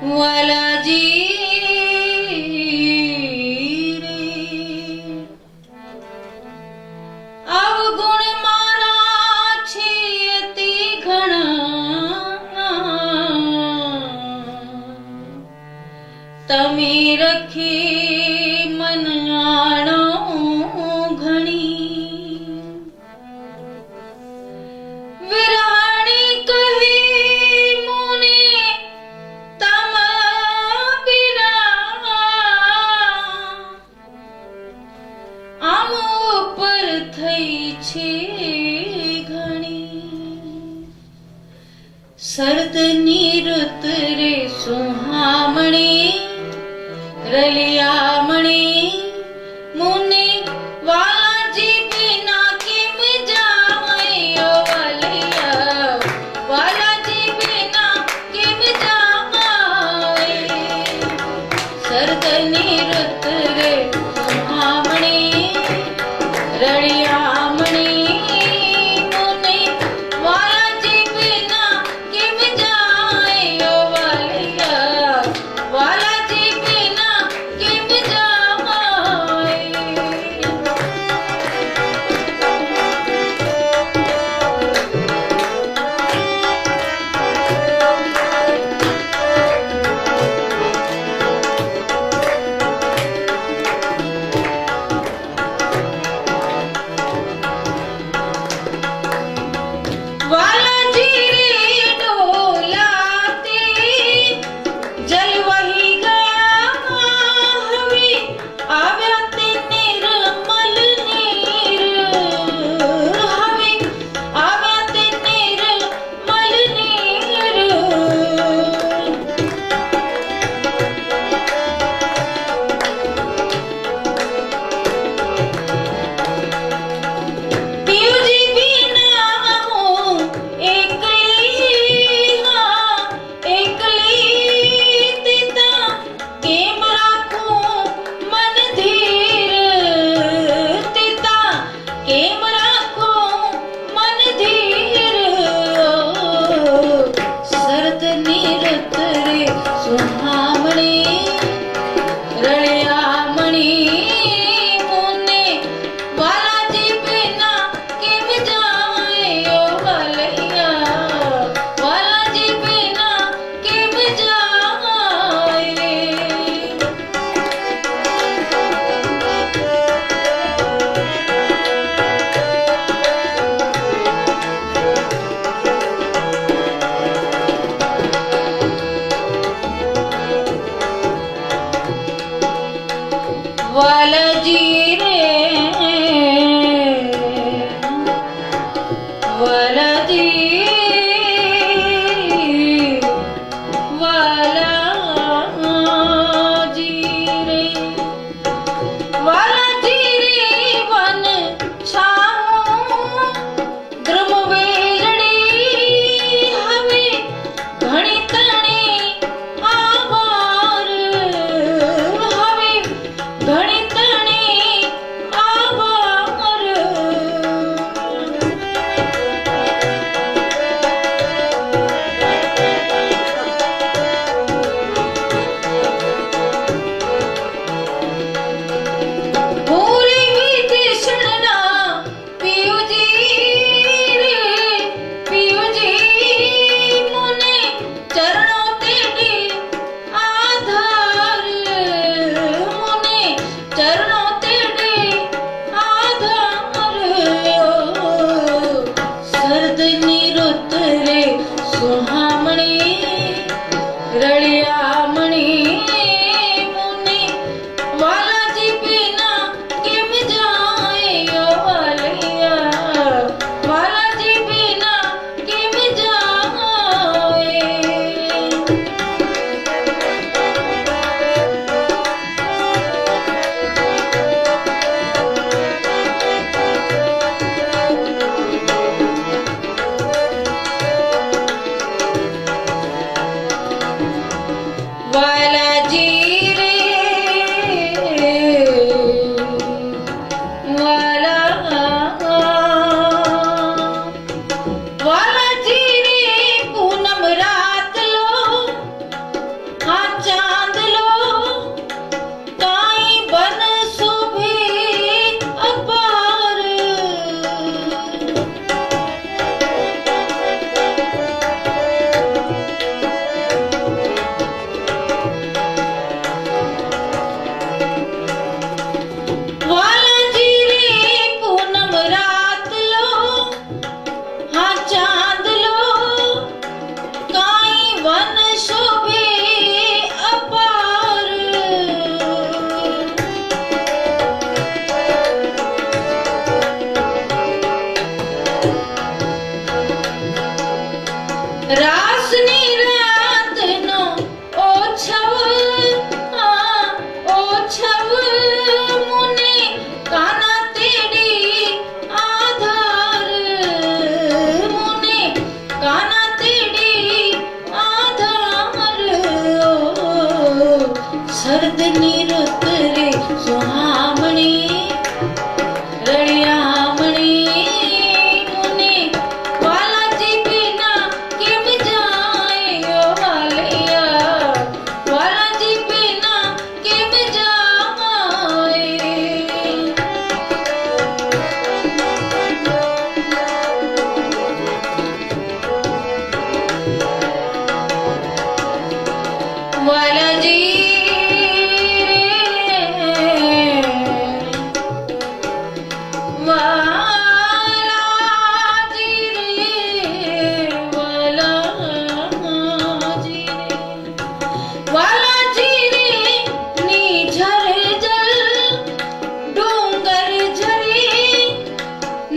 वाला जी रे अवगुण मारा छियति घणा तमे रखी मन आणो घणी विराणी कही मुने तम बिना आम ऊपर थई छे घणी सर्द नीरुत रे सुहामणी रलियामणी मुने वाला जी बिना किम जावे ओ वालिया वाला जी बिना किम जावे सर्द निरुत रे सुहामणी रलियामणी मुने वाला जी बिना किम जावे ओ वालिया वाला जी बिना किम जावे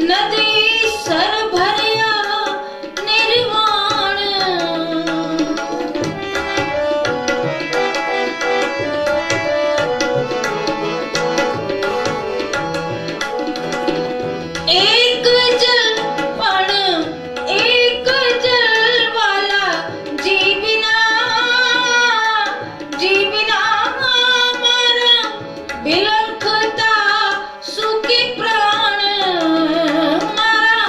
नदी सर भरिया निर्वाण एक जल पण एक जल वाला जी बिना मारा बिलखता सुखी प्राण मारा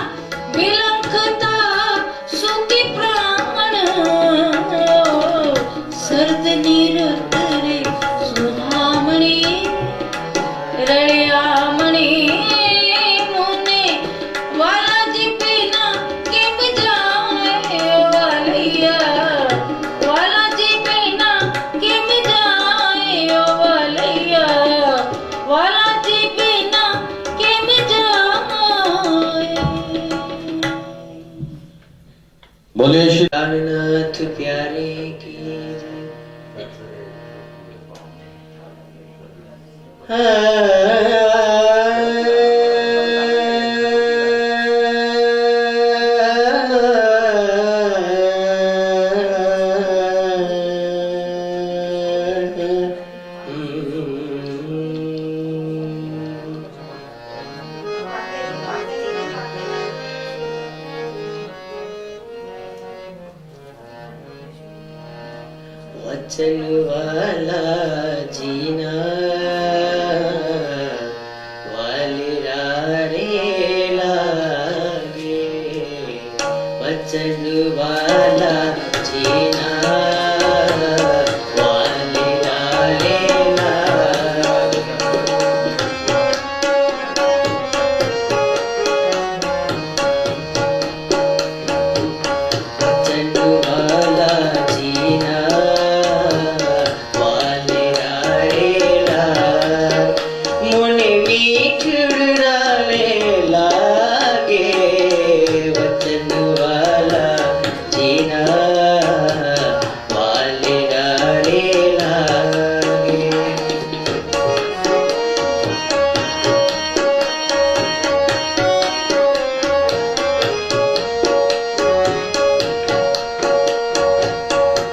बिलखता सुखी प्राण सर्द नीरत रे सुहामणी रड़ियामणी मुने वाला जी बिना किम जाए वालिया वाला जी बिना किम जाए वालिया वाला जी बिना किम जाए। बोले श्री नाथ प्यारे की वचन वाला जीना वालिरा रे लागे वचन वाला जीना वालिरा रे लागे वचन वाला जीना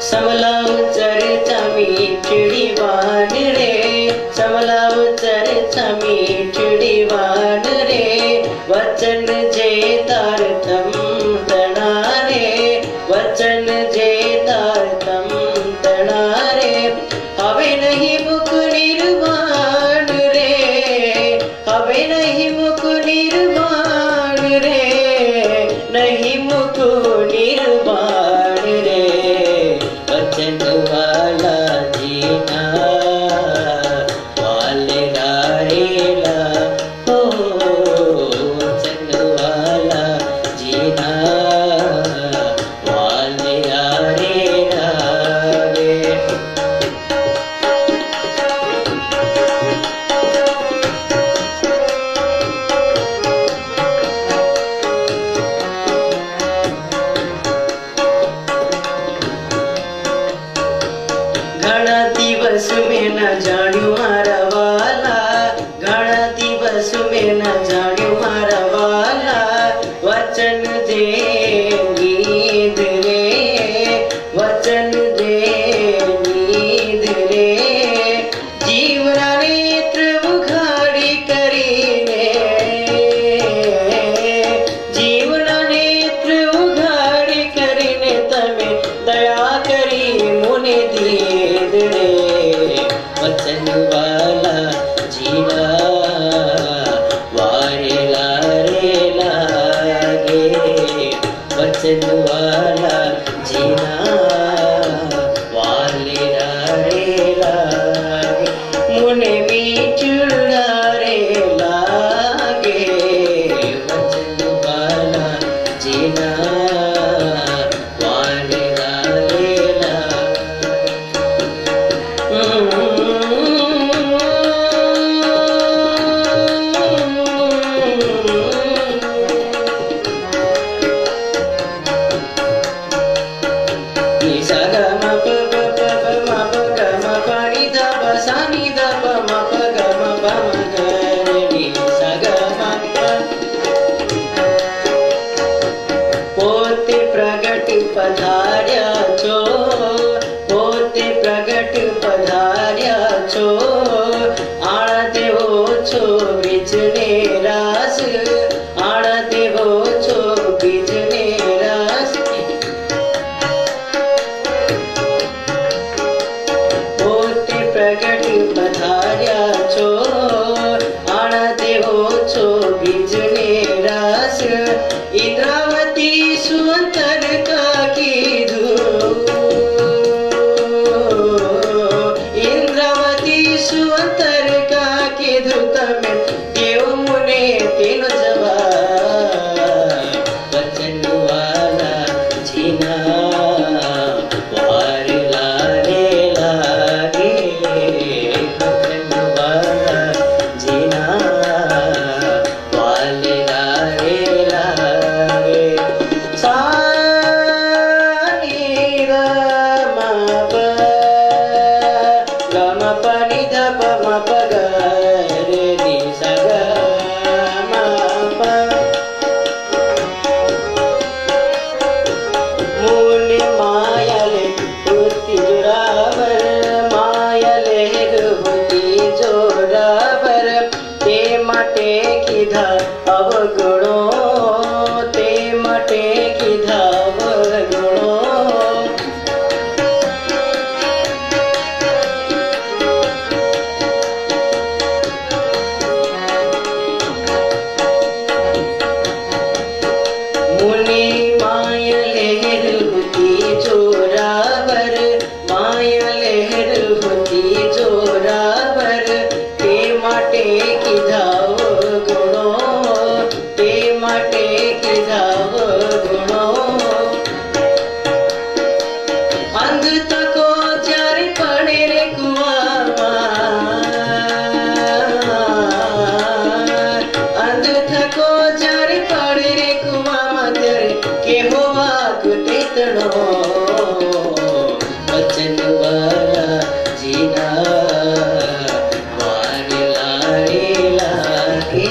समलाव चर्चा मीठड़ी वान रे समलाव चर्चा मीठड़ी वान रे वचन जे तारतम तणा रे वचन जे तारतम तणा रे हवे नहीं मुख निर्वाण रे हवे नहीं मुख निर्वाण रे नहीं मुख निर्वाण रे वचन वाला जीना वालिरा रे ला हो वचन वाला जीना वालिरा रे लागे मुने माया लहर होती जोरावर, माया लहर होती जोरावर, ते माटे कीधाव गुणो, ते माटे कीधाव गुणो। अंध तको चारे पड़े रे कुआमा, अंध थको चारे पड़े रे कुआमा, तेरे के हो आकुते तणो, वचन वाला जीना वारे लारे लागे,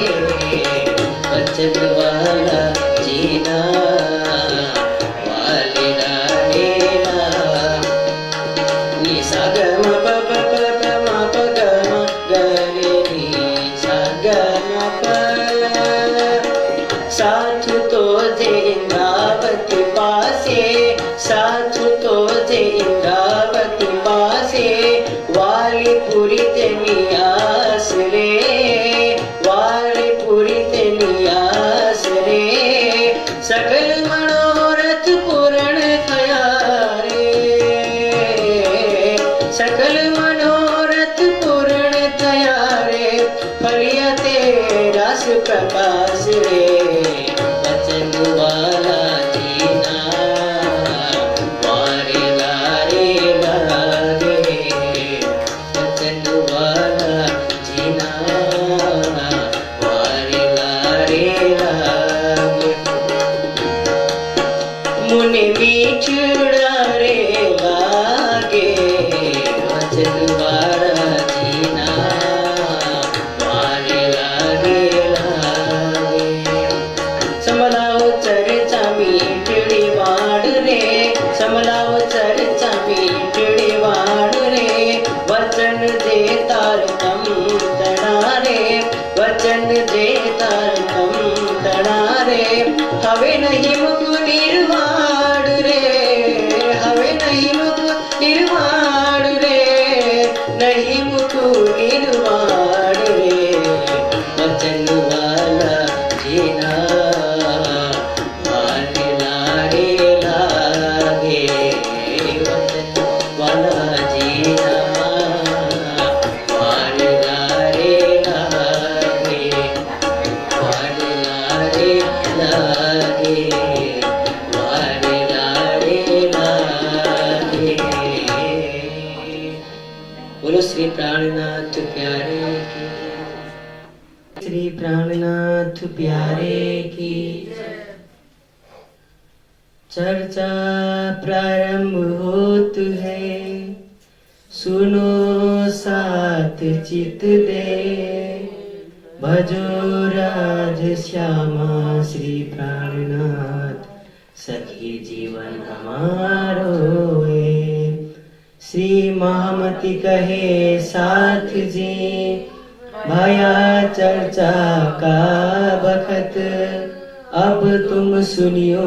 वचन वाला जीना वारे लारे लागे। सा ग म प प प प म प ग म ग रे नि सा ग म प। साधु तो जे इंद्रावती पासे, साधु तो जे इंद्रावती पासे, वालीपुरी तेनी आस रे, वालीपुरी तेनी आस रे, सकल मनोरथ पूर्ण थया रे, सकल मनोरथ पूर्ण थया रे, फलिया ते रस प्रकाश रे, वचन वाला जीना वारे लारे लागे, वचन वाला जीना वारे लारे लागे। मुने मीठड़ा रे लागे, वचन वाला जीना वारे लागे लागे। समलाओ चर्चा मीठड़ी वाड़ रे, समलाओ चर्चा मीठड़ी वाड़ रे, वचन दे तार तम तड़ा रे, वचन दे तार तम तड़ा रे, हवे नहीं मुख निर्वाण रे, हवे नहीं मुख निर्वाण रे, नहीं मुख निर्वाण रे, वचन वाला जीना वारे लारे लागे, वचन वाला जीना वारे लारे लागे, वारे लारे लागे, वारे लारे लागे। बोलो श्री प्राणनाथ प्यारे की, श्री प्राणनाथ प्यारे की। चर्चा प्रारंभ होत है, सुनो साथ चित दे, भजो राज श्यामा श्री प्राणनाथ, सखी जीवन हमारो है। श्री महामति कहे साथ जी, भया चर्चा का बखत, अब तुम सुनियो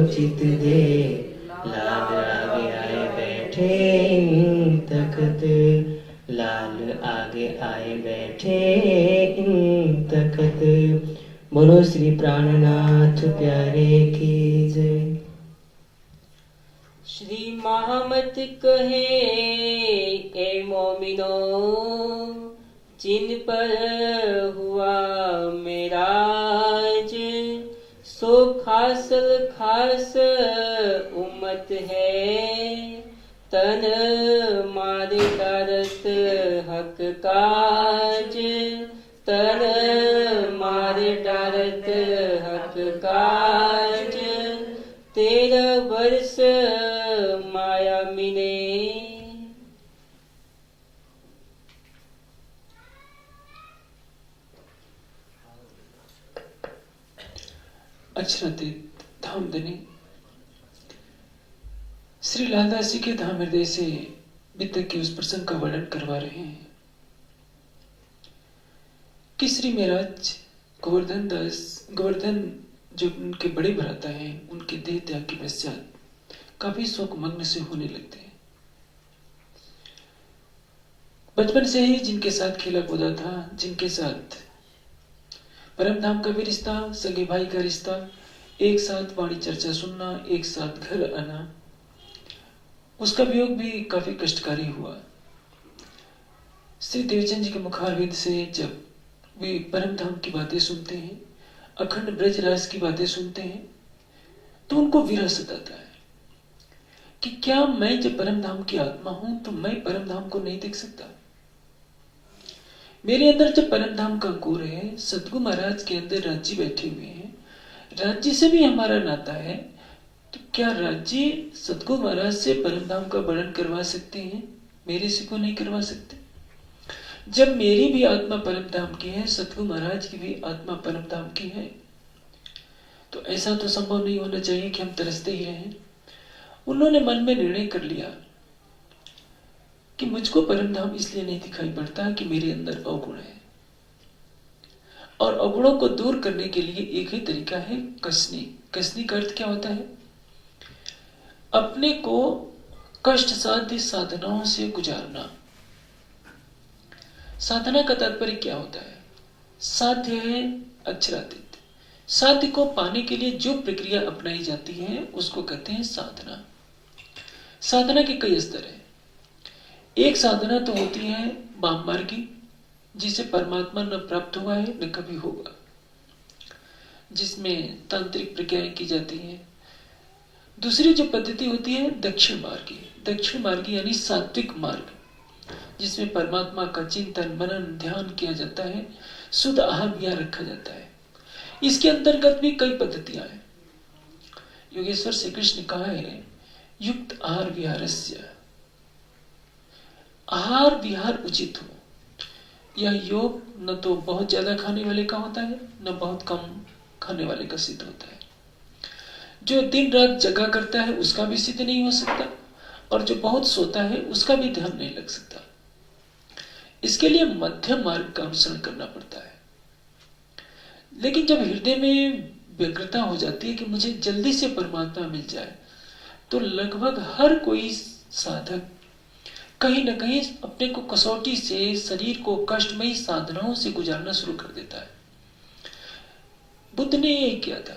चित दे, लाल आगे आए बैठे इन तखत, लाल आगे आए बैठे इन तखत। बोलो श्री प्राणनाथ प्यारे की जय। श्री महामत कहे ए मोमिनो, जिन पर हुआ मेराज, सो खासल खास उम्मत है, तन मारे डरत हक काज, तन मारे डरत हक काज। 13 वर्ष माया मिने, अक्षरातीत धामधनी श्री लालदास जी के धाम हृदय से वितक के उस प्रसंग का वर्णन करवा रहे हैं कि श्री महाराज गोवर्धन जो उनके बड़े भ्राता हैं, उनके देह त्याग के पश्चात काफी शोक मग्न से होने लगते हैं। बचपन से ही जिनके साथ खेला कूदा था, जिनके साथ परम धाम का भी रिश्ता, सगे भाई का रिश्ता, एक साथ वाणी चर्चा सुनना, एक साथ घर आना, उसका वियोग भी काफी कष्टकारी हुआ। श्री देवचंद जी के मुखारविंद से जब वे परम धाम की बातें सुनते हैं, अखंड ब्रजराज की बातें सुनते हैं, तो उनको विरह सताता है कि क्या मैं जब परम धाम की आत्मा हूं तो मैं परम धाम को नहीं देख सकता? मेरे अंदर जब परम धाम का अंकुर है, सतगुरु महाराज के अंदर राज्य बैठे हुए हैं, राज्य से भी हमारा नाता है, तो क्या राज्य सतगुरु महाराज से परम धाम का वर्णन करवा सकते हैं? मेरे से क्यों नहीं करवा सकते? जब मेरी भी आत्मा परम धाम की है, सतगुरु महाराज की भी आत्मा परम धाम की है, तो ऐसा तो संभव नहीं होना चाहिए कि हम तरसते ही रहें। उन्होंने मन में निर्णय कर लिया कि मुझको परम धाम इसलिए नहीं दिखाई पड़ता कि मेरे अंदर अवगुण है, और अवगुणों को दूर करने के लिए एक ही तरीका है, कसनी। कसनी का अर्थ क्या होता है? अपने को कष्ट साध्य साधनाओं से गुजारना। साधना का तात्पर्य क्या होता है? साध्य है अक्षरातीत। साध्य को पाने के लिए जो प्रक्रिया अपनाई जाती है उसको कहते हैं साधना। साधना के कई स्तर हैं। एक साधना तो होती है वाम मार्गी, जिसे परमात्मा न प्राप्त हुआ है न कभी होगा, जिसमें तांत्रिक प्रक्रियाएं की जाती हैं। दूसरी जो पद्धति होती है दक्षिण मार्गी। दक्षिण मार्गी यानी सात्विक मार्ग, जिसमें परमात्मा का चिंतन मनन ध्यान किया जाता है, शुद्ध आहार विहार रखा जाता है। इसके अंतर्गत भी कई पद्धतियां हैं। योगेश्वर श्री कृष्ण ने कहा है युक्त आहार विहारस्य, आहार विहार उचित हो। यह योग न तो बहुत ज्यादा खाने वाले का होता है न बहुत कम खाने वाले का सिद्ध होता है। जो दिन रात जगा करता है उसका भी सिद्ध नहीं हो सकता, और जो बहुत सोता है उसका भी ध्यान नहीं लग सकता। इसके लिए मध्यम मार्ग का अनुसरण करना पड़ता है। लेकिन जब हृदय में व्यग्रता हो जाती है कि मुझे जल्दी से परमात्मा मिल जाए, तो लगभग हर कोई साधक कहीं न कहीं अपने को कसौटी से, शरीर को कष्टमयी साधनाओं से गुजारना शुरू कर देता है। बुद्ध ने यही किया था।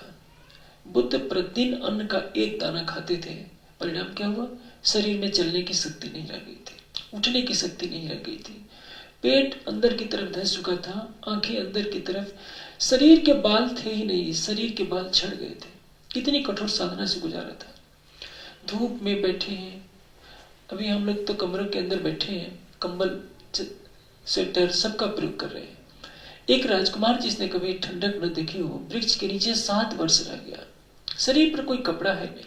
बुद्ध प्रतिदिन अन्न का एक दाना खाते थे। परिणाम क्या हुआ? शरीर में चलने की शक्ति नहीं रह गई थी, उठने की शक्ति नहीं रह गई थी, पेट अंदर की तरफ धंस चुका था, आंखें अंदर की तरफ, शरीर के बाल थे ही नहीं, शरीर के बाल झड़ गए थे। कितनी कठोर साधना से गुजारा था। धूप में बैठे हैं, अभी हम लोग तो कमरों के अंदर बैठे हैं, कंबल स्वेटर सबका प्रयोग कर रहे हैं। एक राजकुमार जिसने कभी ठंडक न देखी हो, वृक्ष के नीचे 7 वर्ष रह गया। शरीर पर कोई कपड़ा है नहीं,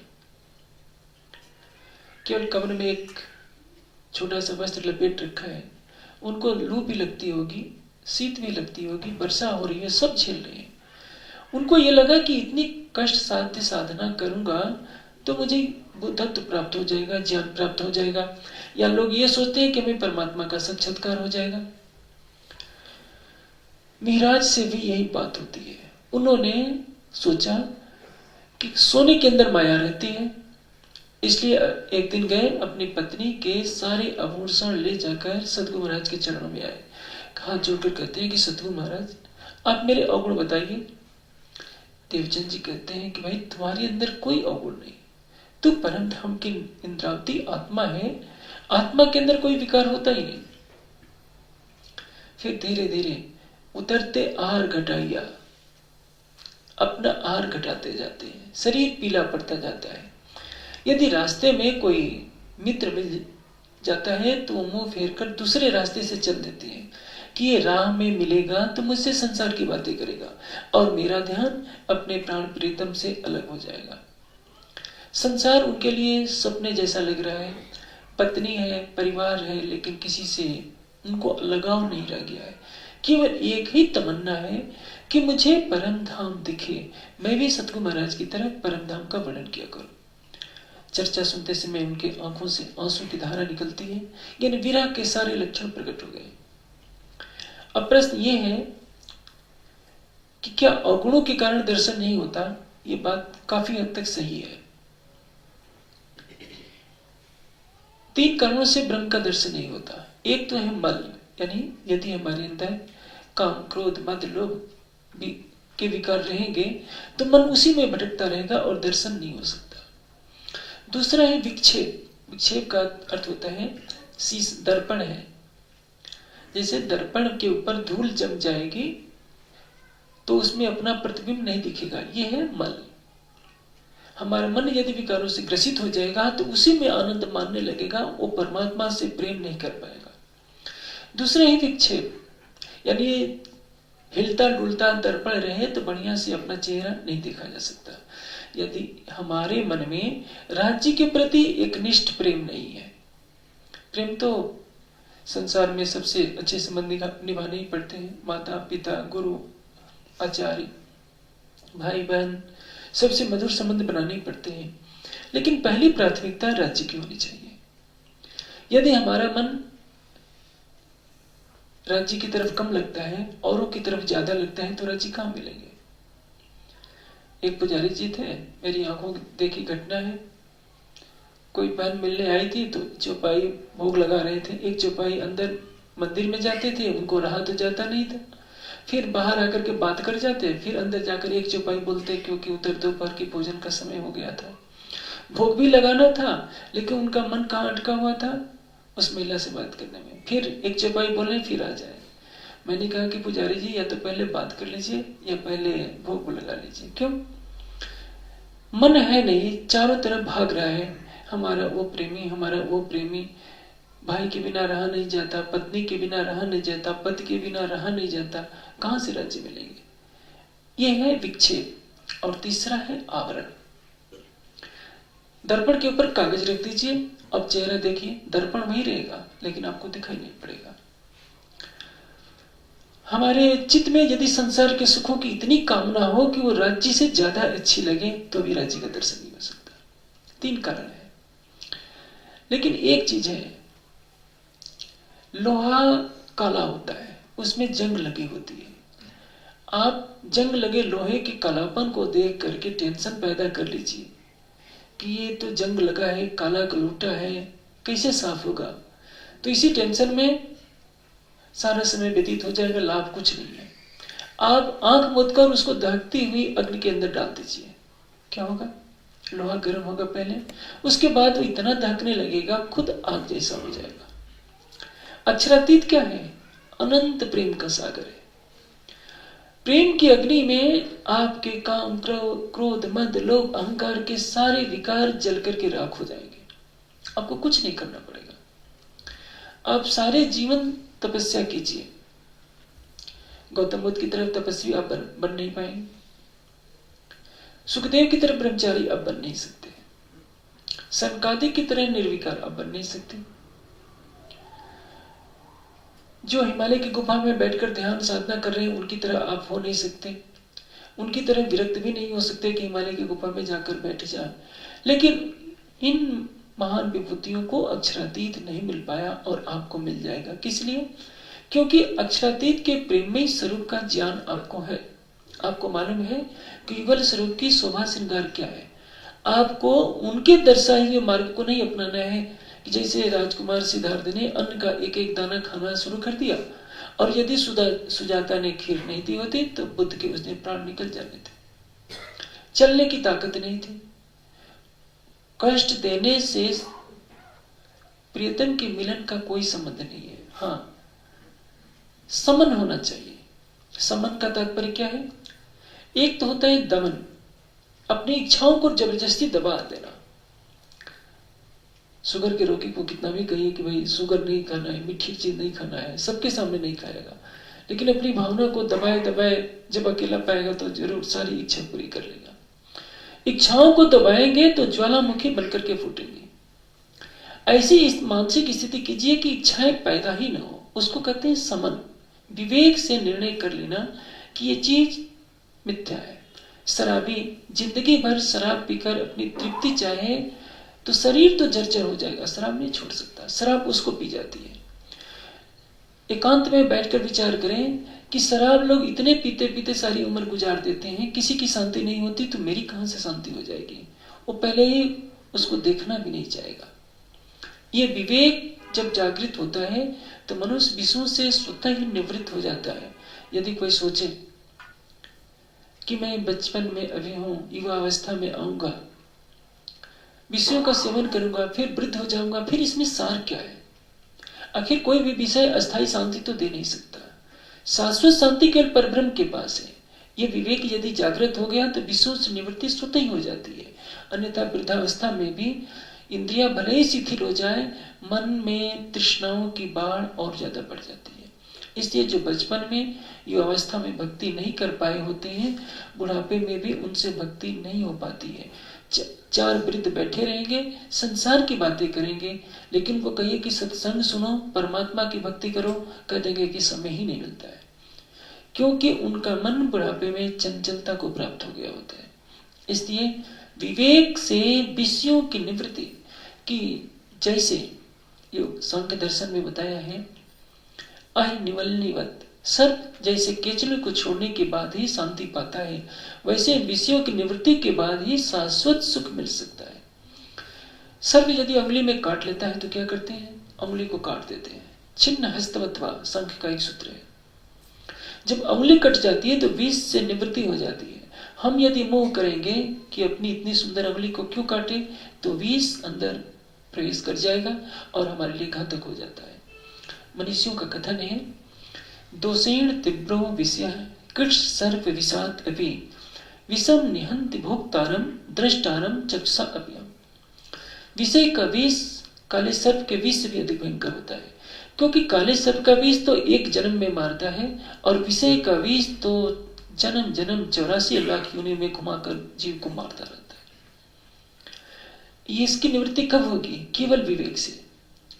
केवल कमर में एक छोटा सा वस्त्र लपेट रखा है। उनको लू भी लगती होगी, शीत भी लगती होगी, वर्षा हो रही है, सब झेल रहे हैं। उनको ये लगा कि इतनी कष्ट साध्य साधना करूंगा तो मुझे बुद्धत्व प्राप्त हो जाएगा, ज्ञान प्राप्त हो जाएगा, या लोग ये सोचते हैं कि हमें परमात्मा का साक्षात्कार हो जाएगा। मिहराज से भी यही बात होती है। उन्होंने सोचा कि सोने के अंदर माया रहती है, इसलिए एक दिन गए, अपनी पत्नी के सारे आभूषण ले जाकर सतगुरु महाराज के चरणों में आए। हाथ जोड़कर कहते हैं कि सतगुरु महाराज आप मेरे अवगुण बताइए। देवचंद जी कहते हैं कि भाई तुम्हारे अंदर कोई अवगुण नहीं, तू परम धाम की इंद्रावती आत्मा है, आत्मा के अंदर कोई विकार होता ही नहीं। फिर धीरे धीरे उतरते आहार घटाइया, अपना आहार घटाते जाते हैं, शरीर पीला पड़ता जाता है। यदि रास्ते में कोई मित्र मिल जाता है तो वो मुंह फेर कर दूसरे रास्ते से चल देते हैं कि ये राह में मिलेगा तो मुझसे संसार की बातें करेगा और मेरा ध्यान अपने प्राण प्रीतम से अलग हो जाएगा। संसार उनके लिए सपने जैसा लग रहा है, पत्नी है, परिवार है, लेकिन किसी से उनको लगाव नहीं रह गया है। केवल एक ही तमन्ना है कि मुझे परम धाम दिखे, मैं भी सतगुरु महाराज की तरह परम धाम का वर्णन किया करूं। चर्चा सुनते समय उनके आंखों से आंसू की धारा निकलती है, यानी विरह के सारे लक्षण प्रकट हो गए। अब प्रश्न ये है कि क्या अवगुणों के कारण दर्शन नहीं होता? ये बात काफी हद तक सही है। 3 कारणों से ब्रह्म का दर्शन नहीं होता। एक तो है मल, यानी यदि हमारे अंदर काम, क्रोध, मद, लोभ के विकार रहेंगे तो मन उसी में भटकता रहेगा और दर्शन नहीं हो सकता। दूसरा है विक्षेप। विक्षेप का अर्थ होता है शीश, दर्पण है। जैसे दर्पण के ऊपर धूल जम जाएगी तो उसमें अपना प्रतिबिंब नहीं दिखेगा, यह है मल। हमारा मन यदि विकारों से ग्रसित हो जाएगा तो उसी में आनंद मानने लगेगा, वो परमात्मा से प्रेम नहीं कर पाएगा। दूसरा ही विक्षेप, यानी हिलता डुलता दर्पण रहे तो बढ़िया से अपना चेहरा नहीं देखा जा सकता। यदि हमारे मन में राज्य के प्रति एक निष्ठ प्रेम नहीं है, प्रेम तो संसार में सबसे अच्छे संबंध निभाने ही पड़ते हैं, माता पिता गुरु आचार्य भाई बहन, सबसे मधुर संबंध बनाने ही पड़ते हैं, लेकिन पहली प्राथमिकता राज्य की होनी चाहिए। यदि हमारा मन राज्य की तरफ कम लगता है, औरों की तरफ ज्यादा लगता है, तो राज्य कहां मिलेंगे। एक पुजारी जी थे, मेरी आंखों देखी घटना है। कोई बहन मिलने आई थी तो चौपाई भोग लगा रहे थे। एक चौपाई अंदर मंदिर में जाते थे, उनको रहा तो जाता नहीं था, फिर बाहर आकर के बात कर जाते, फिर अंदर जाकर एक चौपाई बोलते, क्योंकि उधर दोपहर के भोजन का समय हो गया था, भोग भी लगाना था, लेकिन उनका मन कहाँ अटका हुआ था, उस महिला से बात करने में। फिर एक चौपाई बोले फिर आ जाए। मैंने कहा कि पुजारी जी या तो पहले बात कर लीजिए या पहले भोग लगा लीजिए। क्यों? मन है नहीं, चारों तरफ भाग रहा है, हमारा वो प्रेमी, हमारा वो प्रेमी, भाई के बिना रहा नहीं जाता, पत्नी के बिना रहा नहीं जाता, पति के बिना रहा नहीं जाता, कहां से राज्य मिलेंगे। यह है विक्षेप। और तीसरा है आवरण। दर्पण के ऊपर कागज रख दीजिए, अब चेहरा देखिए, दर्पण वही रहेगा लेकिन आपको दिखाई नहीं पड़ेगा। हमारे चित्त में यदि संसार के सुखों की इतनी कामना हो कि वो राज्य से ज्यादा अच्छी लगे तो भी राज्य का दर्शन नहीं हो सकता। 3 कारण है। लेकिन एक चीज है, लोहा काला होता है, उसमें जंग लगी होती है। आप जंग लगे लोहे के कालापन को देख करके टेंशन पैदा कर लीजिए कि ये तो जंग लगा है, काला कलूटा है, कैसे साफ होगा। तो इसी टेंशन में सारा समय व्यतीत हो जाएगा, लाभ कुछ नहीं है। आप आंख मूंद कर उसको दहकती हुई अग्नि के अंदर डाल दीजिए, क्या होगा? लोहा गर्म होगा पहले, उसके बाद वो इतना दहकने लगेगा, खुद आग जैसा हो जाएगा। अक्षरातीत क्या है? अनंत प्रेम का सागर है। प्रेम की अग्नि में आपके काम, क्रोध, मद, लोभ, अहंकार के सारे विकार जल करके राख हो जाएंगे। आपको कुछ नहीं करना पड़ेगा। आप सारे जीवन तपस्या कीजिए, गौतम बुद्ध की तरह तपस्वी आप बन नहीं पाएंगे, सुखदेव की तरह ब्रह्मचारी आप बन नहीं सकते, सनकादिक की तरह निर्विकार आप बन नहीं सकते, जो हिमालय की गुफा में बैठकर ध्यान साधना कर रहे हैं उनकी तरह आप हो नहीं सकते, उनकी तरह विरक्त भी नहीं हो सकते कि हिमालय की गुफा में जाकर बैठ जाए। लेकिन इन महान विभूतियों को अक्षरातीत नहीं मिल पाया और आपको मिल जाएगा। किस लिए? क्योंकि अक्षरातीत के प्रेम में स्वरूप का ज्ञान आपको है। आपको मालूम है कि युगल स्वरूप की शोभा श्रृंगार क्या है। आपको उनके दर्शाए हुए मार्ग को नहीं अपनाना है कि जैसे राजकुमार सिद्धार्थ ने अन्न का एक एक दाना खाना शुरू कर दिया और यदि सुजाता ने खीर नहीं दी होती तो बुद्ध के उसने प्राण निकल जाने थे। चलने की ताकत नहीं थी। कष्ट देने से प्रियतम के मिलन का कोई संबंध नहीं है। हाँ, समन होना चाहिए। समन का तात्पर्य क्या है? एक तो होता है दमन, अपनी इच्छाओं को जबरदस्ती दबा देना। शुगर के रोगी को कितना भी कहिए कि भाई शुगर नहीं खाना है, मीठी चीज नहीं खाना है, सबके सामने नहीं खाएगा, लेकिन अपनी भावना को दबाए दबाए जब अकेला पाएगा तो जरूर सारी इच्छा पूरी कर लेगा। इच्छाओं को दबाएंगे तो ज्वालामुखी बनकर के फूटेंगे। ऐसी इस मानसिक स्थिति कीजिए कि इच्छाएं पैदा ही न हो। उसको कहते हैं समन। विवेक से निर्णय कर लेना कि ये चीज मिथ्या है। शराबी जिंदगी भर शराब पीकर अपनी तृप्ति चाहे तो शरीर तो जर्जर हो जाएगा, शराब नहीं छोड़ सकता, शराब उसको पी जाती है। एकांत में बैठकर विचार करें कि शराब लोग इतने पीते पीते सारी उम्र गुजार देते हैं, किसी की शांति नहीं होती, तो मेरी कहां से शांति हो जाएगी। वो पहले ही उसको देखना भी नहीं चाहेगा। ये विवेक जब जागृत होता है तो मनुष्य विषयों से स्वतः ही निवृत्त हो जाता है। यदि कोई सोचे कि मैं बचपन में अभी हूं, युवा अवस्था में आऊंगा, विषयों का सेवन करूंगा, फिर वृद्ध हो जाऊंगा, फिर इसमें सार क्या है? आखिर कोई भी विषय अस्थायी शांति तो दे नहीं सकता। शाश्वत शांति केवल परब्रह्म के पास है। यह विवेक यदि जागृत हो गया तो विषयों से निवृत्ति स्वतः ही हो जाती है। अन्यथा वृद्धावस्था में भी इंद्रियां भले ही शिथिल हो जाए, मन में तृष्णाओं की बाढ़ और ज्यादा बढ़ जाती है। इसलिए जो बचपन में युवावस्था में भक्ति नहीं कर पाए होते हैं, बुढ़ापे में भी उनसे भक्ति नहीं हो पाती है। चार वृद्ध बैठे रहेंगे, संसार की बातें करेंगे, लेकिन वो कहिए कि सत्संग सुनो, परमात्मा की भक्ति करो, कह देंगे कि समय ही नहीं मिलता है, क्योंकि उनका मन बुढ़ापे में चंचलता को प्राप्त हो गया होता है। इसलिए विवेक से विषयों की निवृत्ति की, जैसे योग सांख्य दर्शन में बताया है, अहिनिवलनिवत सर्प जैसे केचले को छोड़ने के बाद ही शांति पाता है, वैसे विषयों की निवृत्ति के बाद ही शाश्वत सुख मिल सकता है। सर्प यदि उंगली में काट लेता है तो क्या करते हैं? उंगली को काट देते हैं। छिन्न हस्तवत्वा सांख्य का एक सूत्र है। जब उंगली कट जाती है तो विष से निवृत्ति हो जाती है। हम यदि मोह करेंगे कि अपनी इतनी सुंदर उंगली को क्यों काटे, तो विष अंदर प्रवेश कर जाएगा और हमारे लिए घातक हो जाता है। मनीषियों का कथन है, दोषेण तीव्रो विषयः कृष्ण सर्प विषात् अपि विषम निहन्ति भोक्तारम दृष्टारम चक्षुषा अभयम्। विषय का विष काले सर्प के विष से भी अधिक भयंकर होता है, क्योंकि काले सर्प का विष तो एक जन्म में मारता है और विषय का विष तो जन्म जन्म 84 लाख योनि में घुमाकर जीव को मारता रहता है। ये इसकी निवृत्ति कब होगी? केवल विवेक से।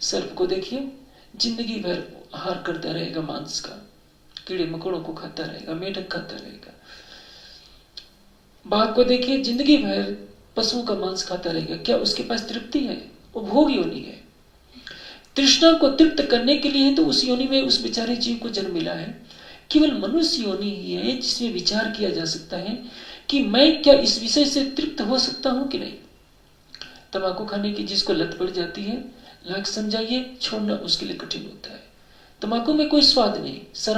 सर्प को देखिए, जिंदगी भर आहार करता रहेगा, मांस का, कीड़े मकोड़ों को खाता रहेगा, मेढक खाता रहेगा। बाघ को देखिए, जिंदगी भर पशुओं का मांस खाता रहेगा। क्या उसके पास तृप्ति है? वो भोग योनि है। तृष्णा को तृप्त करने के लिए तो उस योनि में उस बेचारे जीव को जन्म मिला है। केवल मनुष्य योनि ही है जिसमें विचार किया जा सकता है कि मैं क्या इस विषय से तृप्त हो सकता हूं कि नहीं। तंबाकू खाने की जिसको लत पड़ जाती है, लाख समझाइए, छोड़ना उसके लिए कठिन होता है। तंबाकू में कोई स्वाद नहीं, शराब